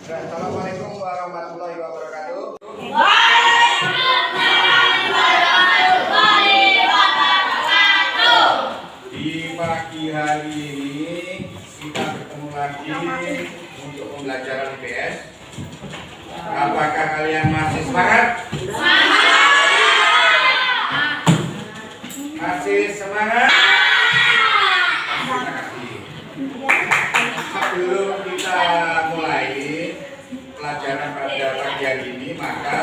Assalamualaikum warahmatullahi wabarakatuh. Di pagi hari ini kita bertemu lagi untuk pembelajaran IPS. Apakah kalian masih semangat? Masih semangat? Terima kasih. Sebelum kita mulai pelajaran pada pagi hari ini, maka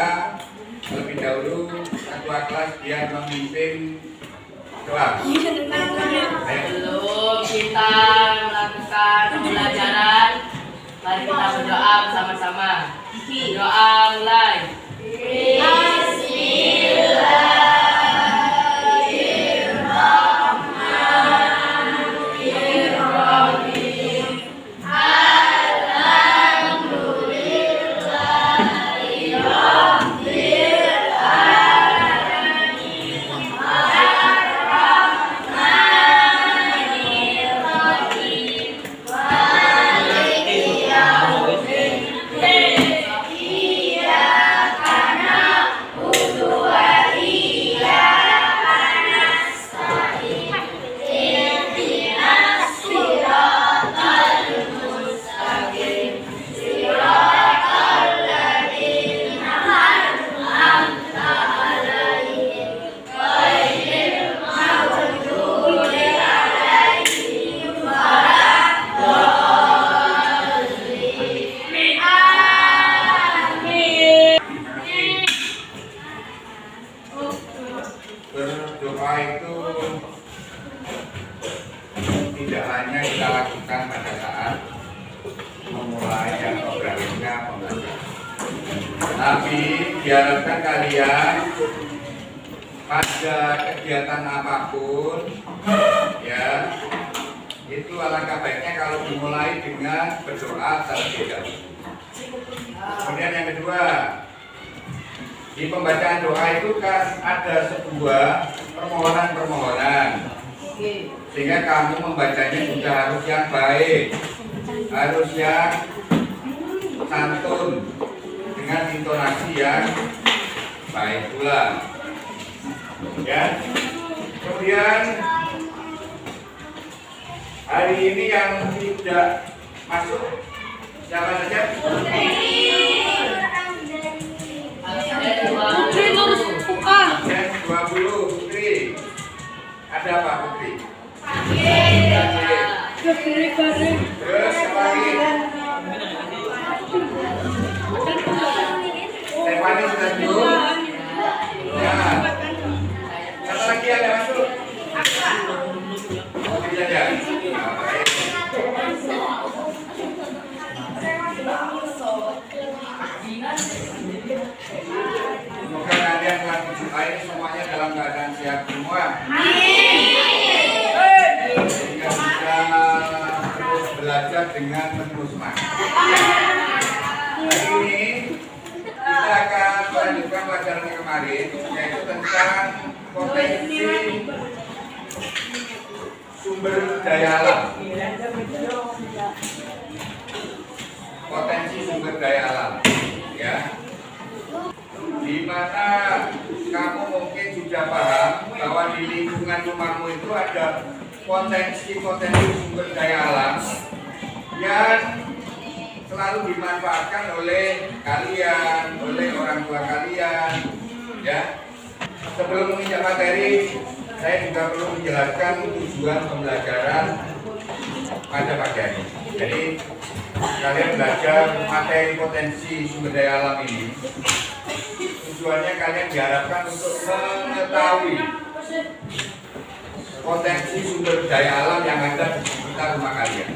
terlebih dahulu ketua kelas dia memimpin doa. Sebelum kita melakukan pembelajaran, mari kita berdoa bersama-sama. Doa mulai. Berdoa itu tidak hanya kita lakukan pada saat memulai atau berakhirnya pembelajaran, tapi diharapkan kalian pada kegiatan apapun, ya, itu alangkah baiknya kalau dimulai dengan berdoa terlebih dahulu. Kemudian yang kedua, di pembacaan doa itu kan ada sebuah permohonan-permohonan, sehingga kamu membacanya juga harus yang baik, harus yang santun, dengan intonasi yang baik pula, ya. Kemudian hari ini yang tidak masuk siapa saja? Putri terus buka. Yang 20 Putri. Ada apa Putri? Garing. Terus lagi. Stefani sudah dulu. Ya. Satu lagi ada masuk. Putri saja. Nah, baik. Semoga kalian telah menjumpai semuanya dalam keadaan sehat semua. Sehingga bisa terus belajar dengan penuh semangat. Hari ini kita akan melanjutkan pelajaran yang kemarin, yaitu tentang potensi sumber daya alam. Potensi sumber daya alam, ya. Di mana kamu mungkin sudah paham bahwa di lingkungan rumahmu itu ada potensi-potensi sumber daya alam yang selalu dimanfaatkan oleh kalian, oleh orang tua kalian, ya. Sebelum menginjak materi, saya juga perlu menjelaskan tujuan pembelajaran pada pagi hari ini. Jadi kalian belajar materi potensi sumber daya alam ini, tujuannya kalian diharapkan untuk mengetahui potensi sumber daya alam yang ada di sekitar rumah kalian,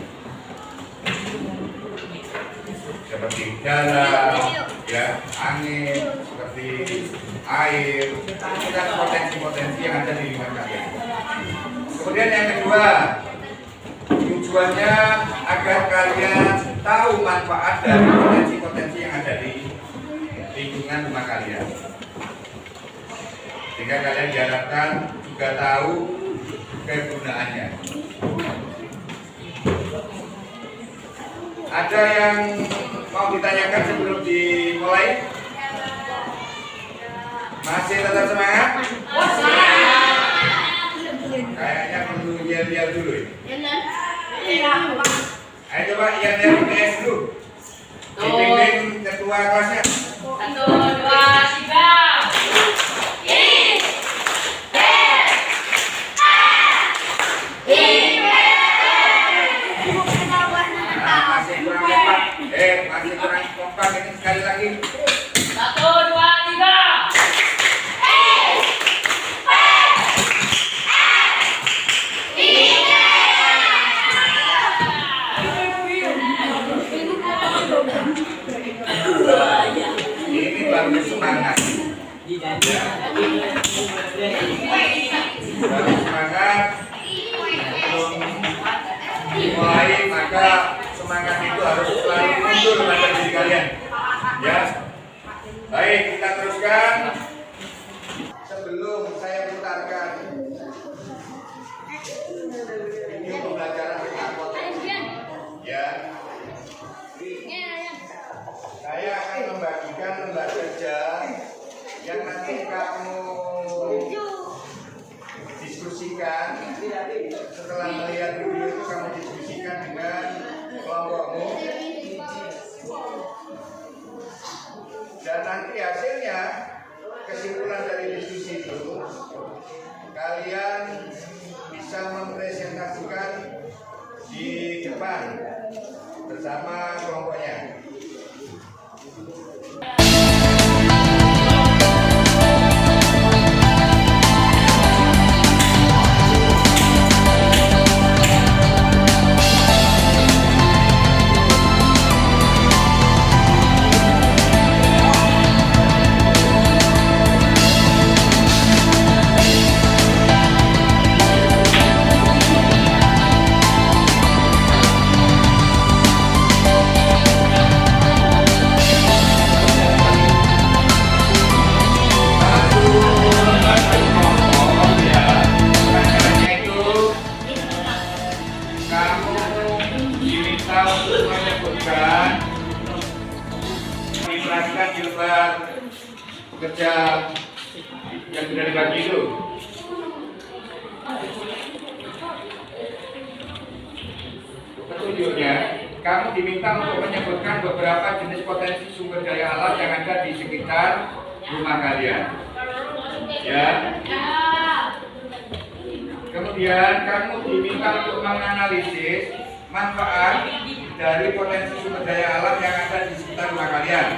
seperti udara, ya, angin, seperti air, itu kan potensi-potensi yang ada di lingkungan kalian. Kemudian yang kedua, tujuannya agar kalian tahu manfaat dari potensi-potensi yang ada di lingkungan rumah kalian, sehingga kalian diharapkan juga tahu kegunaannya. Ada yang mau ditanyakan sebelum dimulai? Masih tetap semangat? Kayaknya perlu lihat dulu ya. Ayo coba lihat PS dulu. Dipimpin ketua kelasnya. 1, 2, 3. Masih kurang kompak. Masih kurang kompak ini sekali lagi. 1, 2, 3. Ini baru semangat. Baru semangat. Dimulai maka semangat itu harus selalu muncul pada diri kalian. Ya. Baik, kita teruskan. Sebelum saya putarkan video pembelajaran tentang potensi, ya, saya akan membagikan lembar kerja yang nanti kamu diskusikan. Setelah melihat video itu kamu diskusikan dengan kelompokmu, dan nanti hasilnya, kesimpulan dari diskusi itu kalian bisa mempresentasikan di depan bersama kelompoknya. Diperhatikan di lembar kerja yang sudah dibagi itu. Petunjuknya, kamu diminta untuk menyebutkan beberapa jenis potensi sumber daya alam yang ada di sekitar rumah kalian. Ya. Kemudian kamu diminta untuk menganalisis manfaat dari potensi sumber daya alam yang ada di sekitar rumah kalian.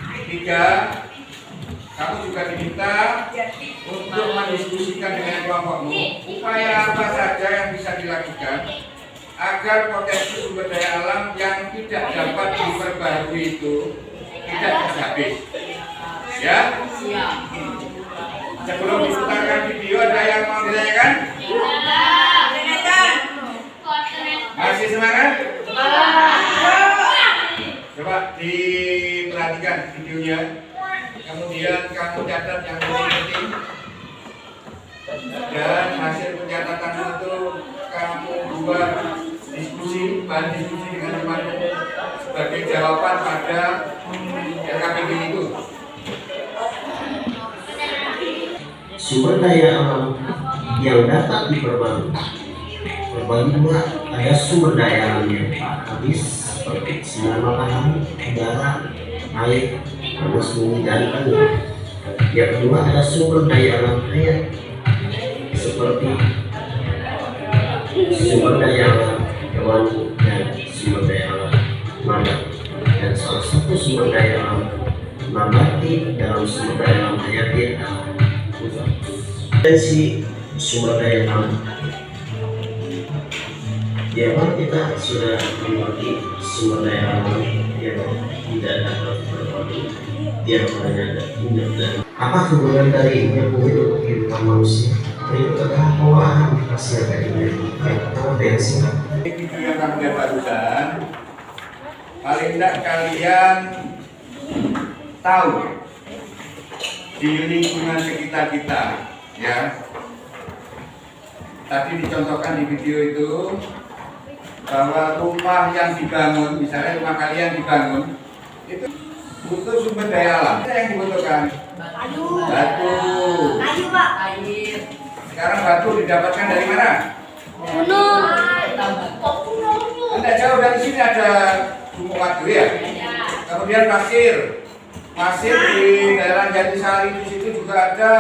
3, kamu juga diminta untuk mendiskusikan dengan kelompokmu upaya apa saja yang bisa dilakukan agar potensi sumber daya alam yang tidak dapat diperbarui itu tidak habis. Ya? Sebelum diputarkan video, ada yang mau ditanyakan? Masih semangat? Coba diperhatikan videonya. Kemudian kamu catat yang penting. Dan hasil pencatatan itu kamu buat bahan diskusi dengan temanmu sebagai jawaban pada LKPD itu. Sumber daya alam yang dapat diperbarui berbagi dua. Ada sumber daya alam yang habis seperti sinar matahari, udara, air, panas bumi, dan angin. Yang kedua ada sumber daya alam hayat seperti sumber daya alam hewani dan sumber daya alam nabati. Dan salah satu sumber daya alam nabati dalam sumber daya alam hayati adalah potensi sumber daya alam. Di awal kita sudah membagi sumber daya alam yang tidak dapat berbagi, di antaranya ada minyak dan apa hubungan dari minyak bumi untuk kehidupan manusia? Berikut adalah pengolahan hasil dari minyak. Yang pertama bensin. Video yang kamu lihat barusan, paling tidak kalian tahu di lingkungan sekitar kita, ya. Tadi dicontohkan di video itu bahwa rumah yang dibangun, misalnya rumah kalian dibangun, itu butuh sumber daya alam. Apa yang dibutuhkan? Batu. Batu. Kayu, Pak. Air. Sekarang batu didapatkan dari mana? Gunung. Tidak jauh dari sini ada Gunung Madu ya. Kemudian pasir. Pasir di daerah Jatisari di situ juga ada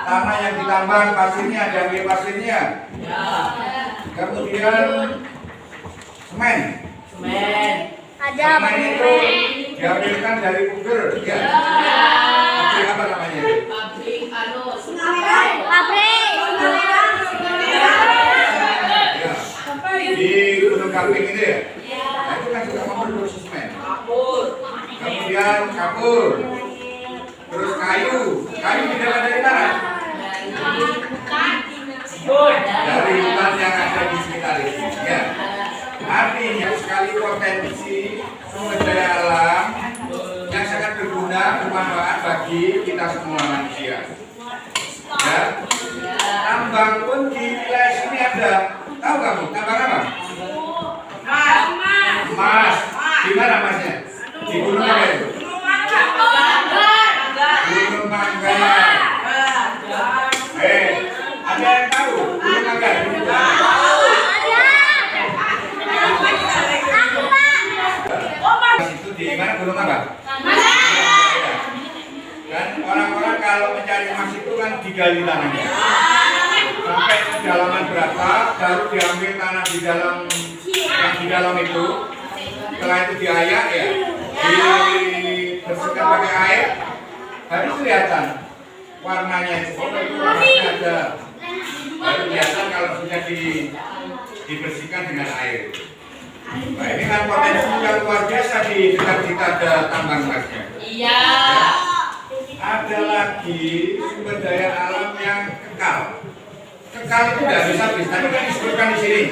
tanah yang ditambang, pasirnya ada ambil pasirnya. Kemudian semen. Semen itu diambilkan dari Uger, ya. Pabrik apa namanya? Pabrik Ya. Di Gunung Kaping itu ya. Nah, itu kan juga memproduksi semen. Kemudian kapur. Terus kayu. Kayu didapat dari mana? Dari hutan yang ada di sekitar itu. Ya. Artinya sekali potensi sumber daya alam yang sangat berguna, bermanfaat bagi kita semua manusia. Ya. Tambang pun di wilayah sini ada. Tahu kamu tambang apa? Emas. Di mana emasnya? Di Gunung apa itu? Gunung Manggar. Ada yang tahu Gunung Manggar? Itu di mana Gunung Manggar? Dan orang-orang kalau mencari emas itu kan digali tanahnya. Sampai kedalaman berapa, baru diambil tanah di dalam yang di dalam itu. Setelah itu diayak ya, dibersihkan pakai air, baru kelihatan warnanya itu. Oh itu warnanya ada. Baru kelihatan kalau sudah dibersihkan dengan air. Nah ini kan potensi yang luar biasa di dekat kita ada tambang emasnya. Iya. Ada lagi sumber daya alam yang kekal. Kekal itu tidak bisa habis. Tadi kan disebutkan di sini.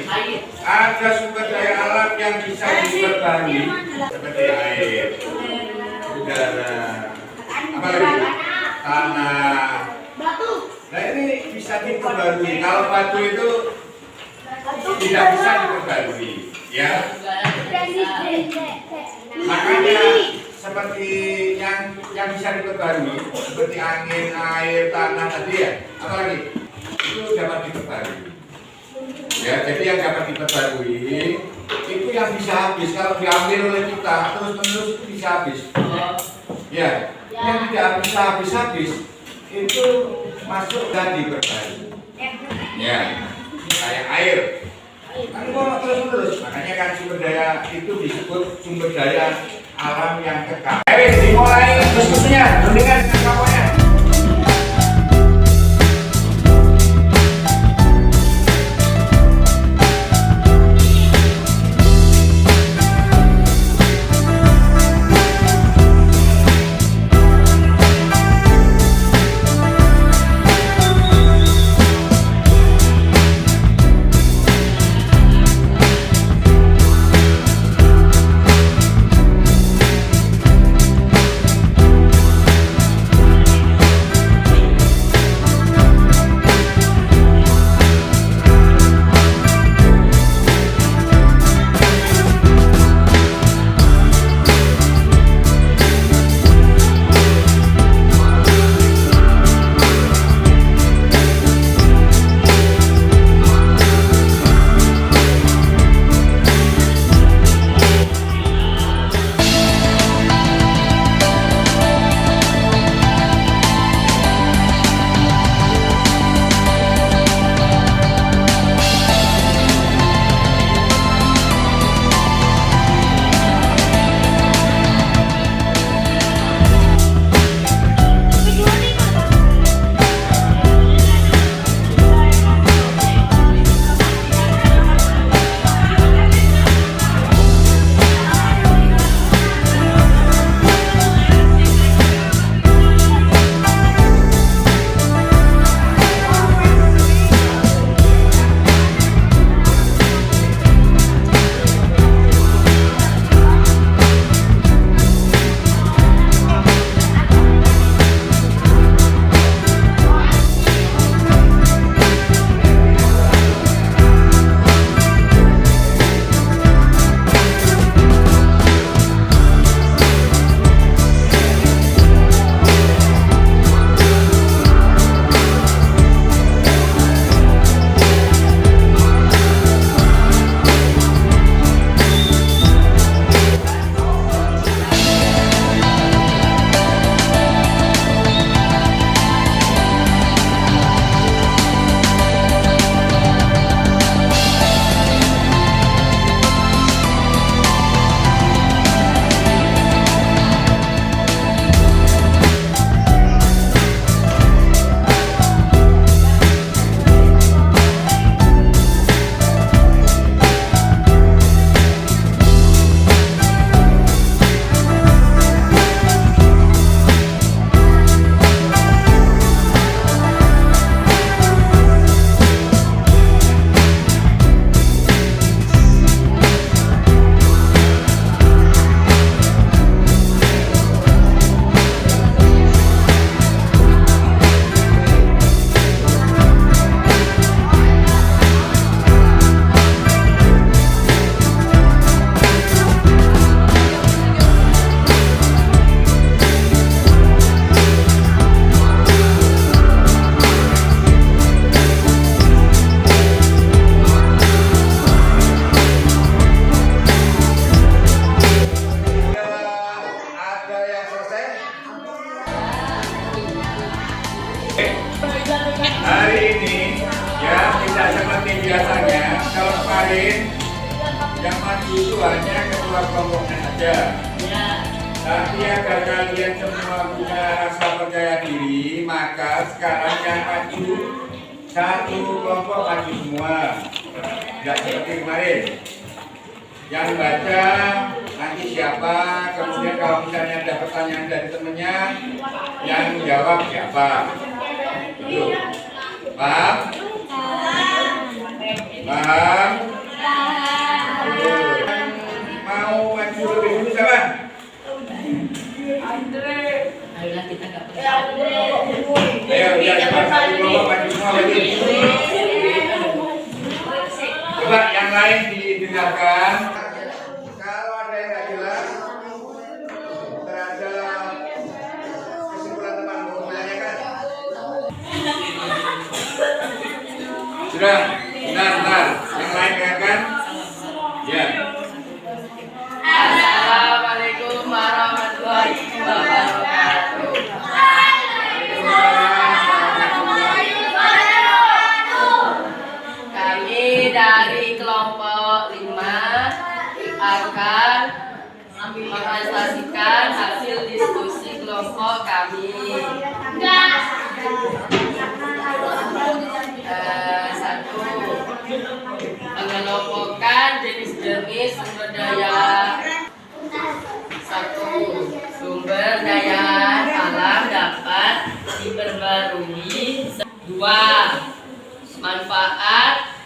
Ada sumber daya alam yang bisa diperbarui seperti air, udara, apa lagi? Tanah. Nah ini bisa diperbarui. Kalau batu itu tidak bisa diperbarui, ya. Makanya seperti yang bisa diperbarui, seperti angin, air, tanah tadi ya, apalagi itu dapat diperbarui. Ya, jadi yang dapat diperbarui itu yang bisa habis kalau diambil oleh kita terus-menerus itu bisa habis. Ya, yang tidak bisa habis-habis itu masuk dan diperbarui. Ya, kayak air. Kan mau terus-menerus, makanya kan sumber daya itu disebut sumber daya alam yang kekal. Dimulai diskusinya, mendingan kawannya. saja. Ya. Tapi agar kalian semua punya rasa percaya diri, maka sekarang yang maju satu kelompok maju semua. Tidak seperti kemarin. Yang baca nanti siapa, kemudian kalau misalnya ada pertanyaan dari temannya, yang menjawab siapa. Itu. Paham? Paham? Mau maju lebih dulu siapa? Ayolah kita nggak perlu. Ayo, ya, cepat satu kelompok maju semua lagi. Coba yang lain didengarkan. Kalau ada yang nggak jelas terhadap kesimpulan teman mau menanyakan. Sudah, benar. Yang lain dengarkan. Ya. Assalamualaikum warahmatullahi wabarakatuh. Kami dari kelompok 5 akan mempresentasikan hasil diskusi kelompok kami. Satu, mengelompokkan jenis-jenis sumber daya. Satu, sumber daya alam dapat diperbarui. Dua, manfaat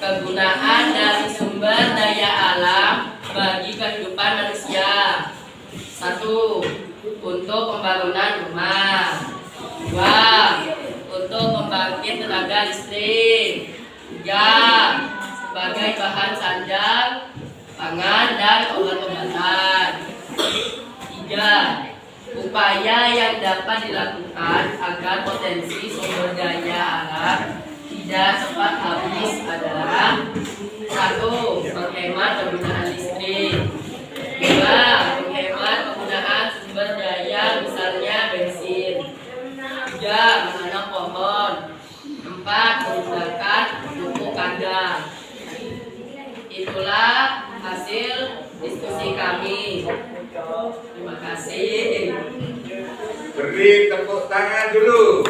kegunaan dari sumber daya alam bagi kehidupan manusia. Satu, untuk pembangunan rumah. Dua, untuk pembangkit tenaga listrik. Tiga, sebagai bahan sandang pangan dan obat-obatan. Tiga, upaya yang dapat dilakukan agar potensi sumber daya alam tidak cepat habis adalah: satu, menghemat penggunaan listrik. Dua, menghemat penggunaan sumber daya misalnya bensin. Tiga, menanam pohon. Empat, menggunakan pupuk kandang. Itulah hasil diskusi kami. Terima kasih. Beri tepuk tangan dulu.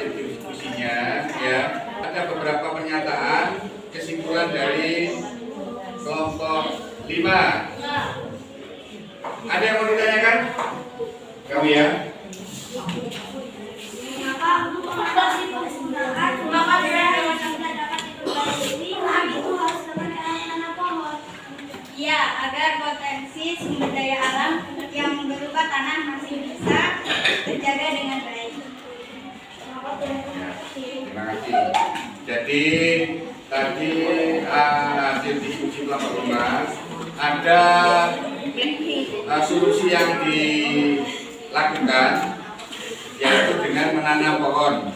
Diskusinya ya, ada beberapa pernyataan kesimpulan dari kelompok 5. Ada yang mau ditanyakan? Kami ya. Ya, agar potensi sumber daya alam yang berupa tanah masih bisa terjaga dengan baik. Terima kasih. Jadi tadi hasil diskusi kelompok 5 ada solusi yang dilakukan, yaitu dengan menanam pohon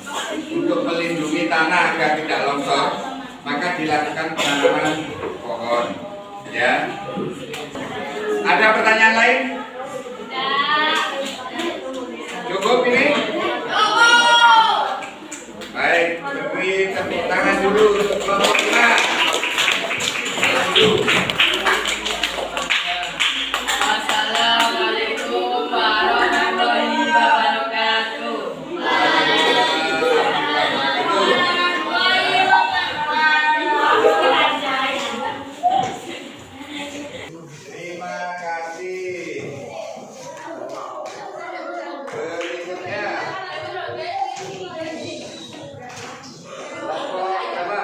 untuk melindungi tanah agar tidak longsor, maka dilakukan penanaman pohon. Ya. Ada pertanyaan lain? Cukup ini? Baik, beri tepuk tangan dulu untuk kelompok 5. Assalamualaikum warahmatullahi wabarakatuh. Terima kasih. Berikutnya kelompok berapa?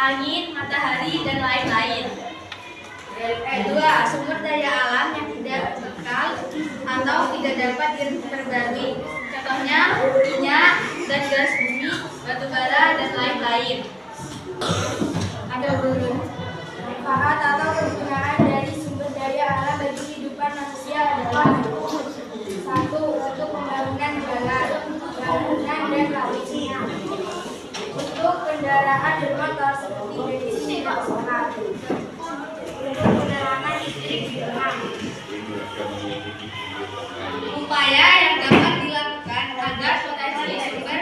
angin, matahari, dan lain-lain. 2. Sumber daya alam yang tidak kekal atau tidak dapat diperbarui. Contohnya minyak dan gas bumi, batu bara, dan lain-lain. Ada belum? Manfaat atau kegunaan dari sumber daya alam bagi kehidupan manusia adalah 1. Untuk pembangunan jalan, bangunan, dan lainnya. Untuk kendaraan bermotor seperti bensin dan solar. Untuk penerangan listrik di rumah. Upaya yang dapat dilakukan agar potensi sumber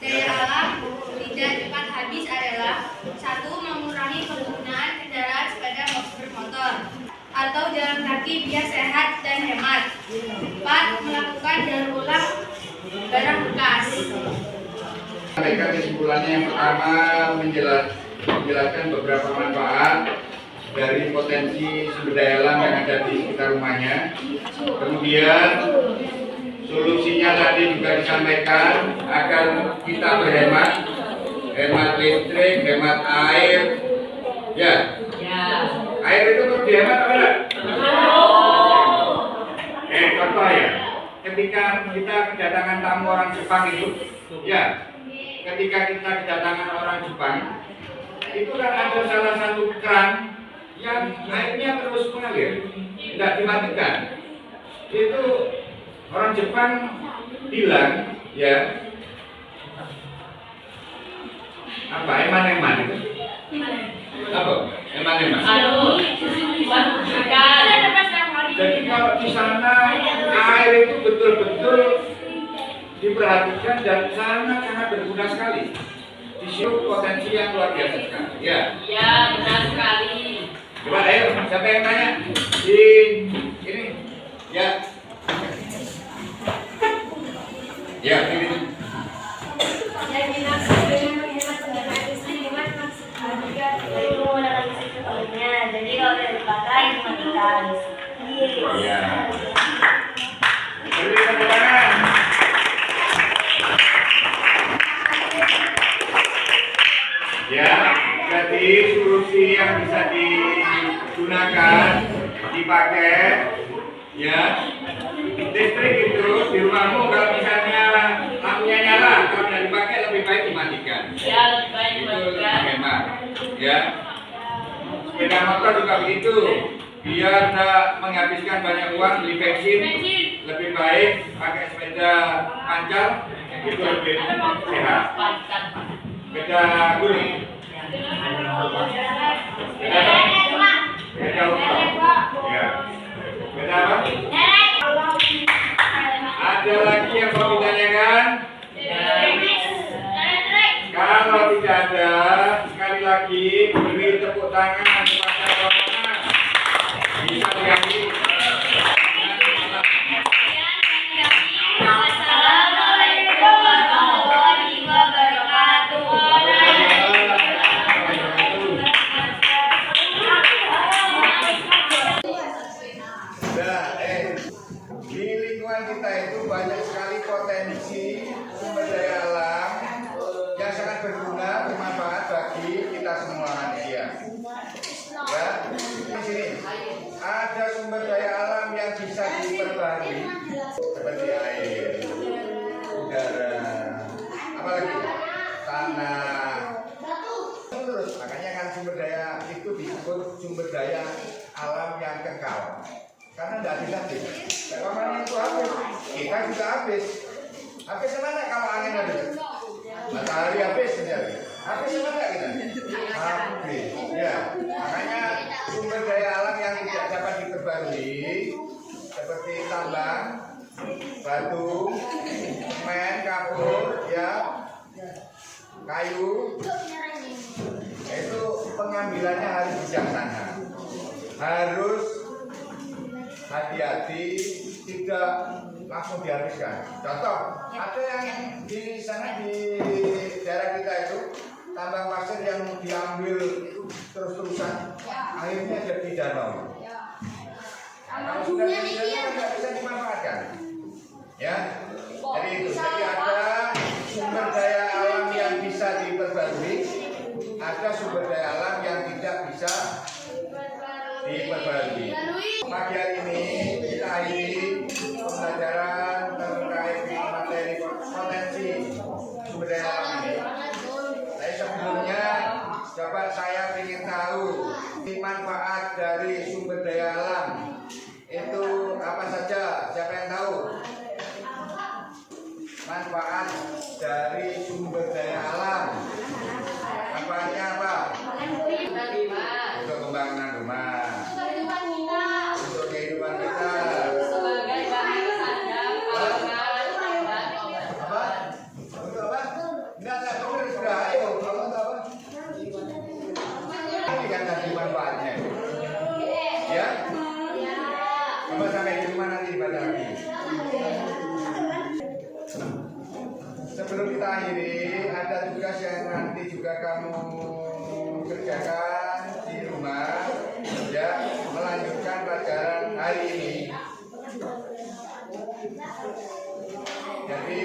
daya alam tidak cepat habis adalah 1. Mengurangi penggunaan kendaraan sepeda bermotor atau jalan kaki biar sehat dan hemat. 4. Melakukan daur ulang barang bekas. Mereka kesimpulannya yang pertama menjelaskan beberapa manfaat dari potensi sumber daya alam yang ada di sekitar rumahnya. Kemudian solusinya tadi juga disampaikan agar kita berhemat, hemat listrik, hemat air. Ya, air itu perlu dihemat apa enggak? Contoh ya, ketika kita kedatangan tamu orang Jepang itu, ya, ketika kita kedatangan orang Jepang, itu kan ada salah satu keran yang airnya terus mengalir, tidak dimatikan. Itu orang Jepang bilang, ya, apa eman-eman itu? Apa? Eman-eman. Jadi kalau di sana air itu betul-betul diperhatikan dan sangat berguna sekali. Di situ potensi yang luar biasa sekali. Ya. Ya, benar sekali. Coba ayo, siapa yang tanya? Di ini. Ya. Ya, ini. Yang dimaksud dengan menghemat penggunaan listrik hemat maksudnya juga dari menggunakan listrik sebelumnya. Jadi kalau tidak dipakai dimatikan. Ya. Beri tepuk tangan. Ya, jadi solusi yang bisa digunakan, dipakai, ya. Listrik itu di rumahmu kalau misalnya lampunya nyala, kalau tidak dipakai lebih baik dimatikan. Ya, lebih baik Itu dimatikan. hemat, ya. Sepeda motor juga begitu. Biar tidak menghabiskan banyak uang beli bensin, lebih baik pakai sepeda pancal, itu lebih sehat. Sepeda guling, sepeda motor, ya. Sepeda apa? Ada lagi yang mau ditanyakan? Kalau tidak ada, sekali lagi beri tepuk tangan kepada rombongan. Bisa diambil. Assalamualaikum warahmatullahi wabarakatuh. Nah, di lingkungan kita itu banyak sekali potensi sumber daya alam yang sangat berguna, bermanfaat bagi kita semua manusia. Ya, di sini ada sumber daya alam yang bisa diperbarui seperti air, udara, apalagi tanah. Terus makanya kan sumber daya itu disebut sumber daya alam yang kekal. Karena tidak habis-habis. Kalau itu habis, kita juga habis. Habis semana kalau angin habis? Matahari habis menjadi. Habis semana kita? Habis. Ya, makanya sumber daya alam yang tidak dapat diperbarui seperti tambang, batu, semen, kapur, ya, kayu, itu pengambilannya harus bijaksana. Harus hati-hati, tidak langsung dihabiskan. Contoh, ada yang di sana di daerah kita itu tambang pasir yang diambil terus-terusan, akhirnya jadi danau. Kalau sudah jadi danau tidak bisa dimanfaatkan. Ya, jadi itu. Jadi ada sumber daya alam yang bisa diperbarui, ada sumber sumber daya alam yang tidak bisa diperbarui. Pagi hari ini kita akhiri pembelajaran terkait dengan materi potensi sumber daya alam ini. Tapi sebelumnya, coba saya ingin tahu manfaat dari sumber daya alam itu apa saja? Siapa yang tahu? Manfaat dari sumber daya alam. Manfaatnya apa? Untuk pembangunan rumah. Untuk kehidupan kita. Sebagai bahan sandang, pangan, dan obat. Apa? Untuk apa? Enggak benar sudah. Ayo, kamu tahu apa? Ini kan tadi manfaatnya. Ya? Coba sampai di rumah nanti dibaca lagi. Sebelum kita akhiri, ada tugas yang nanti juga kamu kerjakan di rumah, ya, melanjutkan pelajaran hari ini. Jadi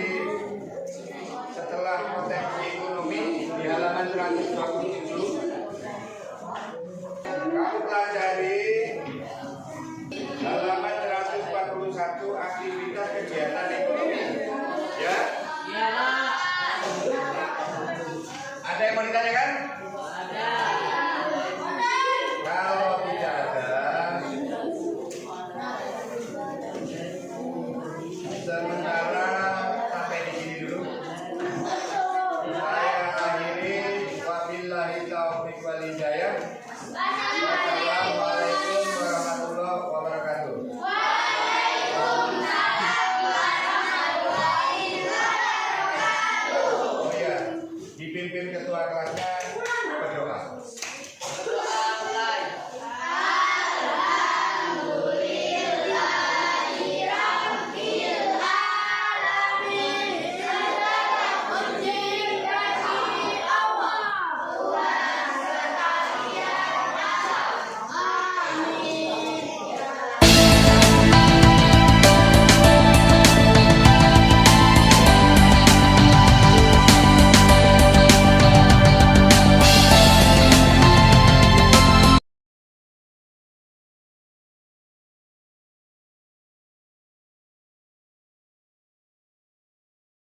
setelah potensi ekonomi di halaman 127, kamu pelajari halaman 141 aktivitas kegiatan ekonomi, ya. Ada yang mau ditanyakan? Kalau tidak ada, sementara sampai di sini dulu. Saya akhiri, wabillahi taufiq wal hidayah.